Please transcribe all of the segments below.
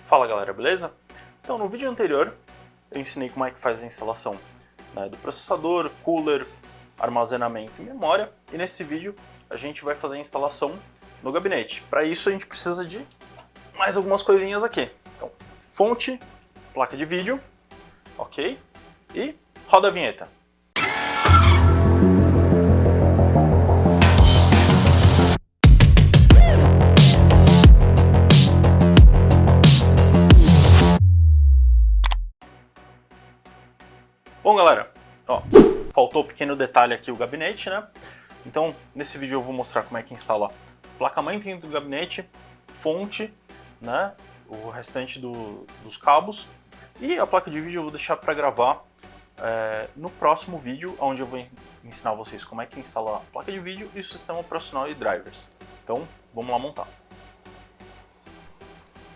Fala galera, beleza? Então no vídeo anterior eu ensinei como é que faz a instalação, né, do processador, cooler, armazenamento e memória, e nesse vídeo a gente vai fazer a instalação no gabinete. Para isso a gente precisa de mais algumas coisinhas aqui. Então, fonte, placa de vídeo, ok? E roda a vinheta. Bom galera, ó, faltou um pequeno detalhe aqui o gabinete, né? Então nesse vídeo eu vou mostrar como é que instala placa-mãe dentro do gabinete, fonte, né? O restante dos cabos, e a placa de vídeo eu vou deixar para gravar no próximo vídeo, onde eu vou ensinar vocês como é que instala a placa de vídeo e o sistema operacional e drivers. Então vamos lá montar.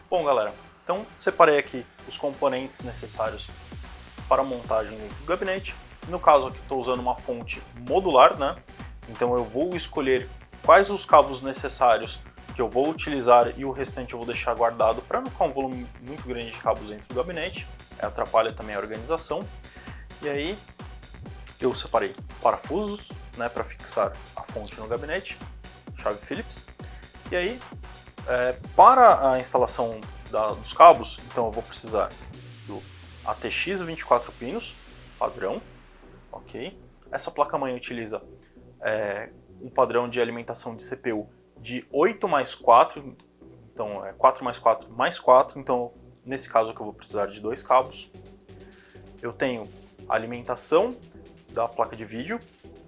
Bom galera, então separei aqui os componentes necessários para a montagem do gabinete. No caso aqui estou usando uma fonte modular, né? Então eu vou escolher quais os cabos necessários que eu vou utilizar e o restante eu vou deixar guardado para não ficar um volume muito grande de cabos dentro do gabinete. Atrapalha também a organização. E aí eu separei parafusos, né, para fixar a fonte no gabinete, chave Phillips. E aí para a instalação dos cabos, então eu vou precisar do ATX 24 pinos, padrão, ok? Essa placa-mãe utiliza um padrão de alimentação de CPU de 8+4, então é 4+4+4, então nesse caso aqui eu vou precisar de 2 cabos. Eu tenho a alimentação da placa de vídeo.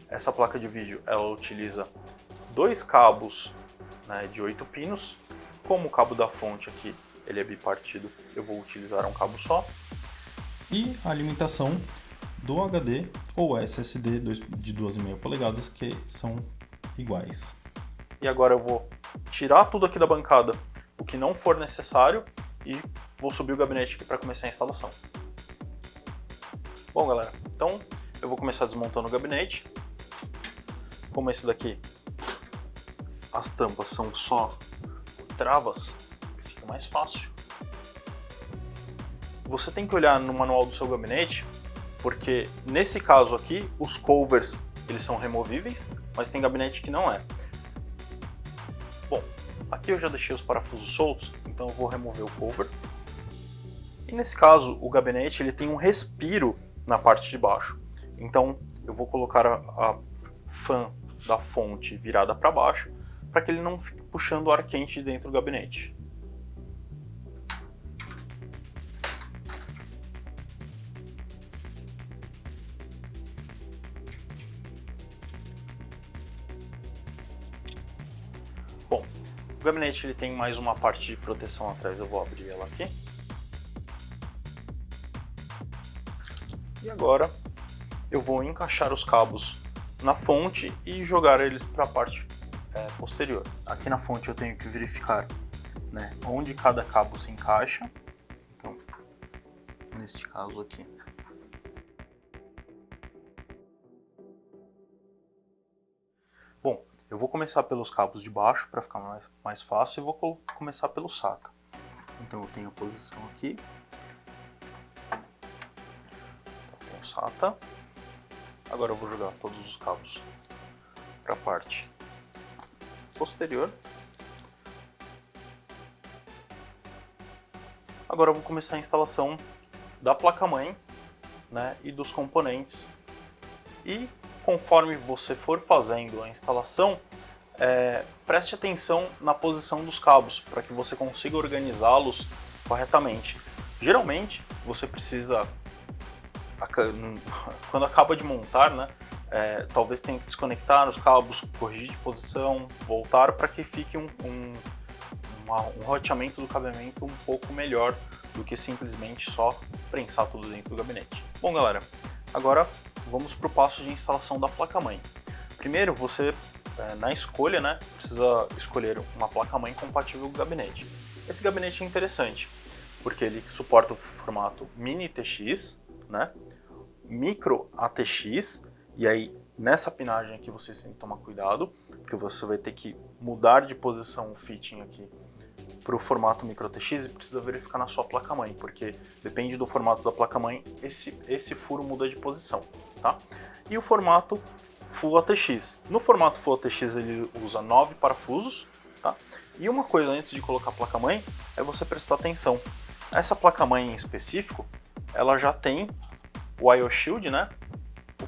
Essa placa de vídeo ela utiliza 2 cabos, né, de 8 pinos. Como o cabo da fonte aqui ele é bipartido, eu vou utilizar um cabo só. E a alimentação do HD ou SSD de 2,5 polegadas, que são iguais. E agora eu vou tirar tudo aqui da bancada, o que não for necessário, e vou subir o gabinete aqui para começar a instalação. Bom galera, então eu vou começar desmontando o gabinete. Como esse daqui, as tampas são só travas, fica mais fácil. Você tem que olhar no manual do seu gabinete, porque nesse caso aqui, os covers eles são removíveis, mas tem gabinete que não é. Bom, aqui eu já deixei os parafusos soltos, então eu vou remover o cover. E nesse caso, o gabinete ele tem um respiro na parte de baixo. Então eu vou colocar a fan da fonte virada para baixo, para que ele não fique puxando ar quente dentro do gabinete. Bom, o gabinete ele tem mais uma parte de proteção atrás, eu vou abrir ela aqui. E agora eu vou encaixar os cabos na fonte e jogar eles para a parte posterior. Aqui na fonte eu tenho que verificar, né, onde cada cabo se encaixa. Então, neste caso aqui. Bom, eu vou começar pelos cabos de baixo para ficar mais fácil e vou começar pelo SATA. Então eu tenho a posição aqui. Então, eu tenho o SATA. Agora eu vou jogar todos os cabos para a parte posterior. Agora eu vou começar a instalação da placa-mãe, né, e dos componentes. E conforme você for fazendo a instalação, preste atenção na posição dos cabos para que você consiga organizá-los corretamente. Geralmente você precisa, quando acaba de montar, né, talvez tenha que desconectar os cabos, corrigir de posição, voltar para que fique um roteamento do cabeamento um pouco melhor do que simplesmente só prensar tudo dentro do gabinete. Bom galera, agora vamos para o passo de instalação da placa-mãe. Primeiro você, na escolha, né, precisa escolher uma placa-mãe compatível com o gabinete. Esse gabinete é interessante, porque ele suporta o formato Mini TX, né, Micro ATX, e aí nessa pinagem aqui vocês têm que tomar cuidado, porque você vai ter que mudar de posição o fitting aqui para o formato micro-TX e precisa verificar na sua placa-mãe, porque depende do formato da placa-mãe, esse furo muda de posição, tá? E o formato Full ATX. No formato Full ATX ele usa 9 parafusos, tá? E uma coisa antes de colocar a placa-mãe é você prestar atenção. Essa placa-mãe em específico, ela já tem o I/O Shield, né? O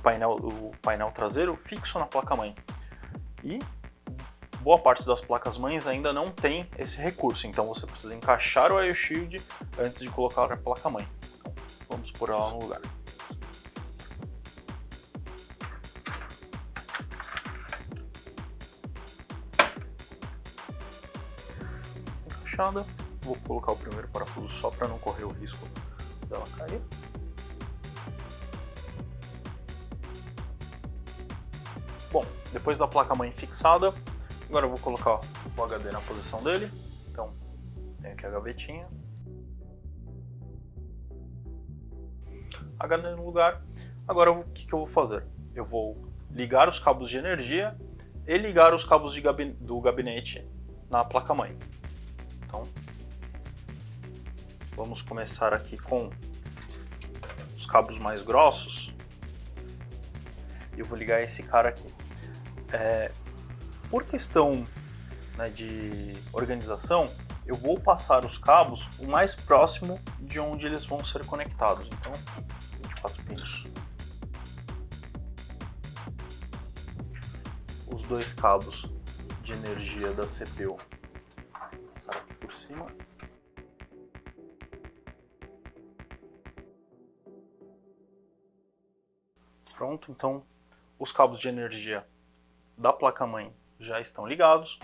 painel traseiro fixo na placa-mãe. E boa parte das placas-mães ainda não tem esse recurso, então você precisa encaixar o I/O Shield antes de colocar a placa-mãe. Então, vamos pôr ela no lugar. Encaixada, vou colocar o primeiro parafuso só para não correr o risco dela cair. Bom, depois da placa-mãe fixada, agora eu vou colocar o HD na posição dele. Então, tenho aqui a gavetinha. HD no lugar. Agora o que eu vou fazer? Eu vou ligar os cabos de energia e ligar os cabos do gabinete na placa-mãe. Então, vamos começar aqui com os cabos mais grossos. E eu vou ligar esse cara aqui. Por questão, né, de organização, eu vou passar os cabos o mais próximo de onde eles vão ser conectados. Então, 24 pinos. Os dois cabos de energia da CPU. Vou passar aqui por cima. Pronto, então os cabos de energia da placa-mãe já estão ligados.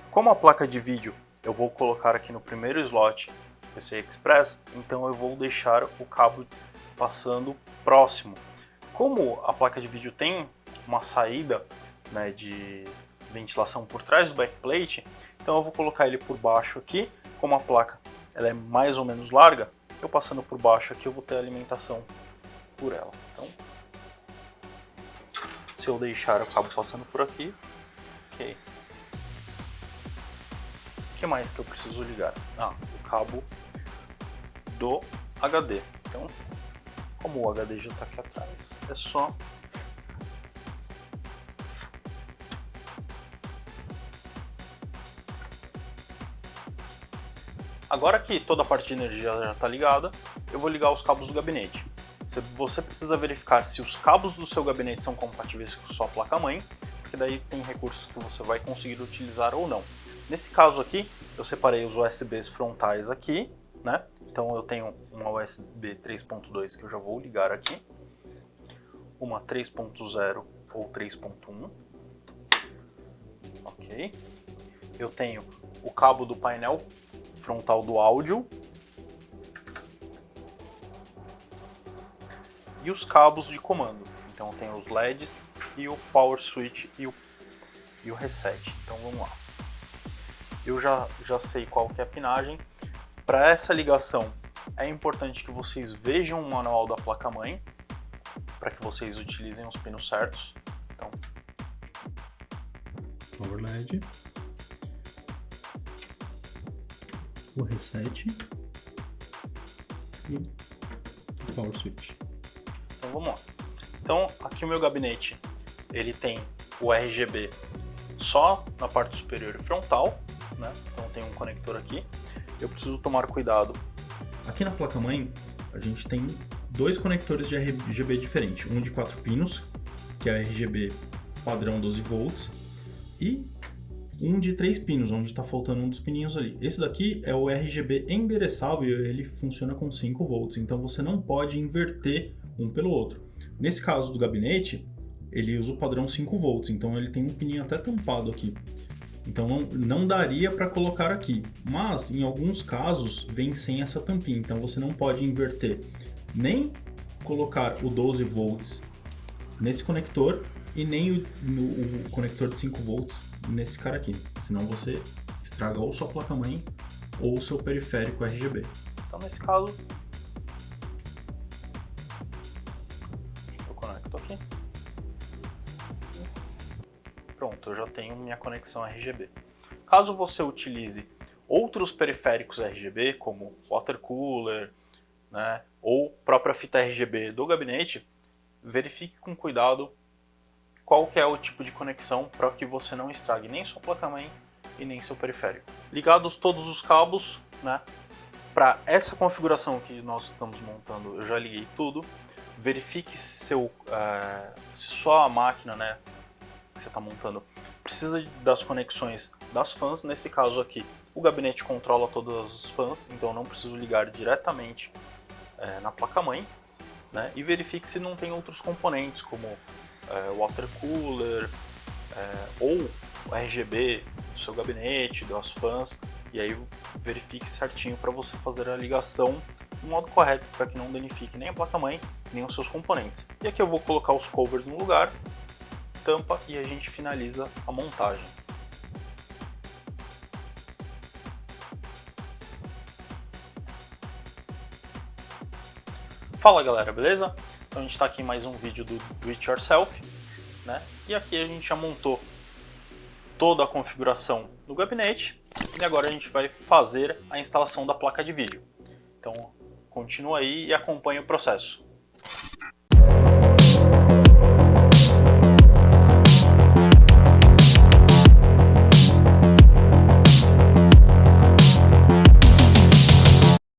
Como a placa de vídeo eu vou colocar aqui no primeiro slot PCI Express, então eu vou deixar o cabo passando próximo. Como a placa de vídeo tem uma saída, né, de ventilação por trás do backplate, então eu vou colocar ele por baixo aqui. Como a placa ela é mais ou menos larga, eu passando por baixo aqui eu vou ter alimentação por ela. Então, se eu deixar o cabo passando por aqui, ok. O que mais que eu preciso ligar? O cabo do HD. Então, como o HD já está aqui atrás, é só agora que toda a parte de energia já está ligada, eu vou ligar os cabos do gabinete. Você precisa verificar se os cabos do seu gabinete são compatíveis com sua placa-mãe, porque daí tem recursos que você vai conseguir utilizar ou não. Nesse caso aqui, eu separei os USBs frontais aqui, né? Então eu tenho uma USB 3.2 que eu já vou ligar aqui, uma 3.0 ou 3.1, ok. Eu tenho o cabo do painel frontal do áudio e os cabos de comando. Então tem os LEDs e o Power Switch e o reset. Então vamos lá. Eu já sei qual que é a pinagem. Para essa ligação é importante que vocês vejam o manual da placa-mãe para que vocês utilizem os pinos certos. Então, Power LED, o reset e o Power Switch. Então vamos lá. Então aqui o meu gabinete ele tem o RGB só na parte superior e frontal, né? Então tem um conector aqui. Eu preciso tomar cuidado. Aqui na placa-mãe a gente tem dois conectores de RGB diferentes, um de 4 pinos, que é RGB padrão 12 volts, e um de 3 pinos, onde está faltando um dos pininhos ali. Esse daqui é o RGB endereçável e ele funciona com 5 volts, então você não pode inverter um pelo outro. Nesse caso do gabinete, ele usa o padrão 5 volts, então ele tem um pininho até tampado aqui. Então não daria para colocar aqui, mas em alguns casos vem sem essa tampinha, então você não pode inverter nem colocar o 12 volts nesse conector e nem o conector de 5 volts nesse cara aqui, senão você estraga ou sua placa-mãe ou o seu periférico RGB. Então nesse caso, eu conecto aqui. Pronto, eu já tenho minha conexão RGB. Caso você utilize outros periféricos RGB, como water cooler, né, ou própria fita RGB do gabinete, verifique com cuidado qual que é o tipo de conexão para que você não estrague nem sua placa-mãe e nem seu periférico. Ligados todos os cabos, né, para essa configuração que nós estamos montando, eu já liguei tudo. Verifique se sua máquina, né, que você está montando precisa das conexões das fãs. Nesse caso aqui, o gabinete controla todas as fãs, então eu não preciso ligar diretamente na placa-mãe, né? E verifique se não tem outros componentes, como water cooler ou o RGB do seu gabinete, das fãs, e aí verifique certinho para você fazer a ligação do modo correto, para que não danifique nem a placa-mãe, nem os seus componentes. E aqui eu vou colocar os covers no lugar, tampa e a gente finaliza a montagem. Fala galera, beleza? Então a gente está aqui em mais um vídeo do Do It Yourself, né? E aqui a gente já montou toda a configuração do gabinete e agora a gente vai fazer a instalação da placa de vídeo. Então continua aí e acompanhe o processo.